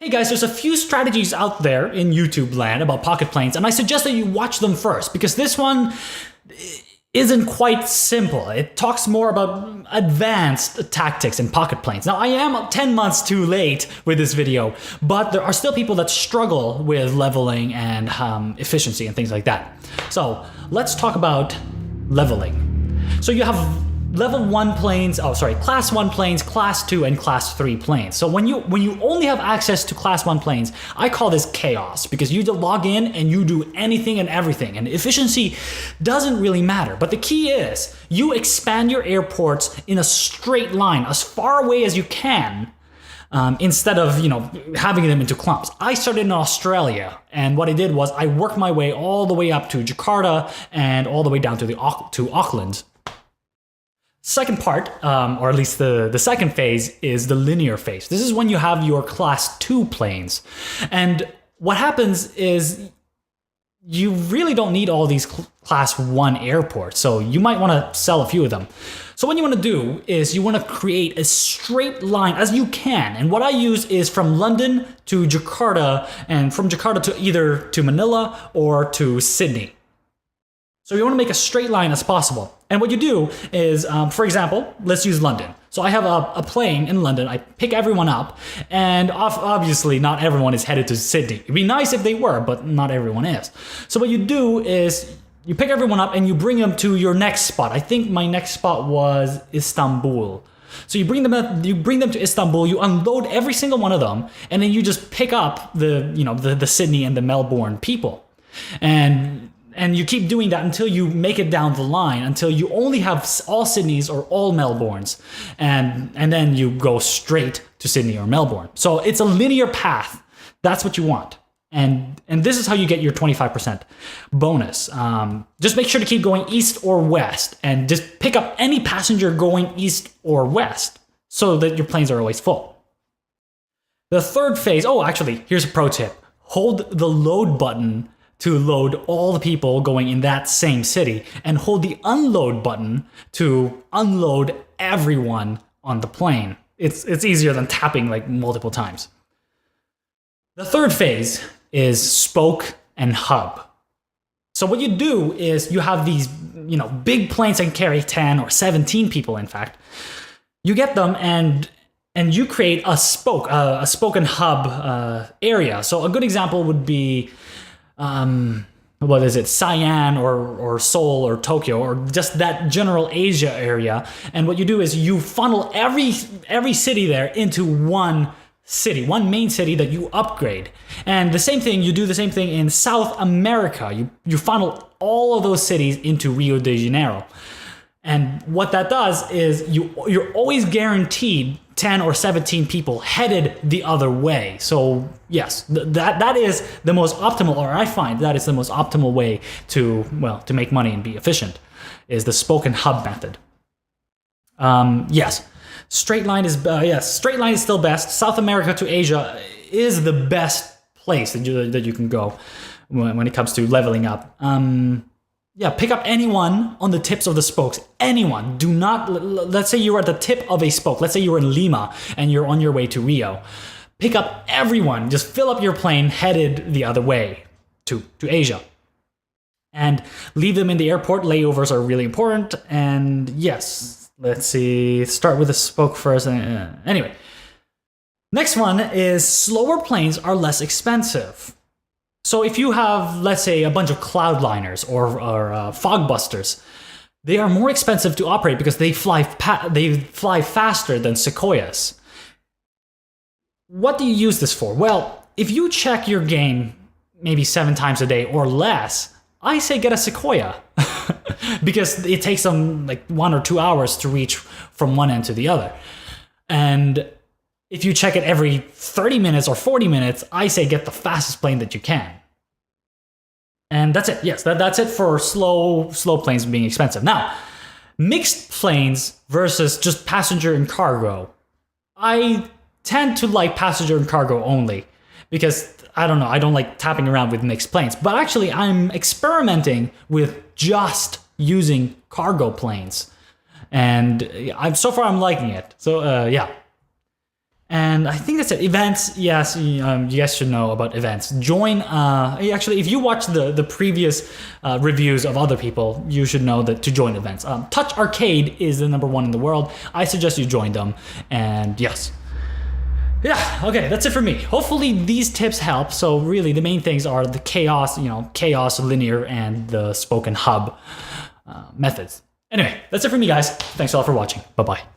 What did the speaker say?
Hey guys, there's a few strategies out there in YouTube land about pocket planes, and I suggest that you watch them first, because this one isn't quite simple. It talks more about advanced tactics in pocket planes. Now, I am 10 months too late with this video, but there are still people that struggle with leveling and efficiency and things like that. So let's talk about leveling. So you have level 1 planes, class 1 planes, class 2, and class 3 planes. So when you only have access to class 1 planes, I call this chaos, because you log in and you do anything and everything, and efficiency doesn't really matter. But the key is you expand your airports in a straight line as far away as you can, instead of having them into clumps. I started in Australia, and what I did was I worked my way all the way up to Jakarta and all the way down to Auckland. Second part, or at least the second phase, is the linear phase. This is when you have your class 2 planes. And what happens is you really don't need all these class 1 airports, so you might want to sell a few of them. So what you want to do is you want to create a straight line as you can. And what I use is from London to Jakarta, and from Jakarta to either to Manila or to Sydney. So you want to make a straight line as possible. And what you do is, for example, let's use London. So I have a plane in London, I pick everyone up, and obviously not everyone is headed to Sydney. It'd be nice if they were, but not everyone is. So what you do is you pick everyone up and you bring them to your next spot. I think my next spot was Istanbul. So you bring them to Istanbul, you unload every single one of them, and then you just pick up the Sydney and the Melbourne people. And you keep doing that until you make it down the line, until you only have all Sydneys or all Melbournes. And then you go straight to Sydney or Melbourne. So it's a linear path. That's what you want. And this is how you get your 25% bonus. Just make sure to keep going east or west, and just pick up any passenger going east or west so that your planes are always full. The third phase, actually, here's a pro tip. Hold the load button to load all the people going in that same city, and hold the unload button to unload everyone on the plane. It's easier than tapping like multiple times. The third phase is spoke and hub. So what you do is you have these big planes that can carry 10 or 17 people, in fact. You get them and you create a spoke and hub area. So a good example would be Siam or Seoul or Tokyo, or just that general Asia area. And what you do is you funnel every city there into one main city that you upgrade. And you do the same thing in South America. You funnel all of those cities into Rio de Janeiro. And what that does is you're always guaranteed 10 or 17 people headed the other way. So yes, that is the most optimal, or I find that is the most optimal way to make money and be efficient, is the spoke and hub method. Yes, straight line is still best. South America to Asia is the best place that you can go when it comes to leveling up. Pick up anyone on the tips of the spokes. Anyone. Do not, let's say you're at the tip of a spoke. Let's say you're in Lima and you're on your way to Rio. Pick up everyone. Just fill up your plane headed the other way to Asia. And leave them in the airport. Layovers are really important. And yes, let's see. Start with the spoke first. Anyway. Next one is slower planes are less expensive. So if you have, let's say, a bunch of cloudliners or fogbusters, they are more expensive to operate because they fly faster than Sequoias. What do you use this for? Well, if you check your game maybe 7 times a day or less, I say get a Sequoia because it takes them like 1 or 2 hours to reach from one end to the other. And if you check it every 30 minutes or 40 minutes, I say get the fastest plane that you can. And that's it. Yes, that's it for slow planes being expensive. Now, mixed planes versus just passenger and cargo. I tend to like passenger and cargo only because, I don't know, I don't like tapping around with mixed planes. But actually, I'm experimenting with just using cargo planes. And so far I'm liking it. So, yeah. And I think that's it. Events, yes, you guys should know about events. Join, actually, if you watch the previous reviews of other people, you should know that to join events. Touch Arcade is the #1 in the world. I suggest you join them. And yes. Yeah, okay, that's it for me. Hopefully these tips help. So really the main things are the chaos, chaos, linear, and the spoken hub methods. Anyway, that's it for me, guys. Thanks a lot for watching. Bye-bye.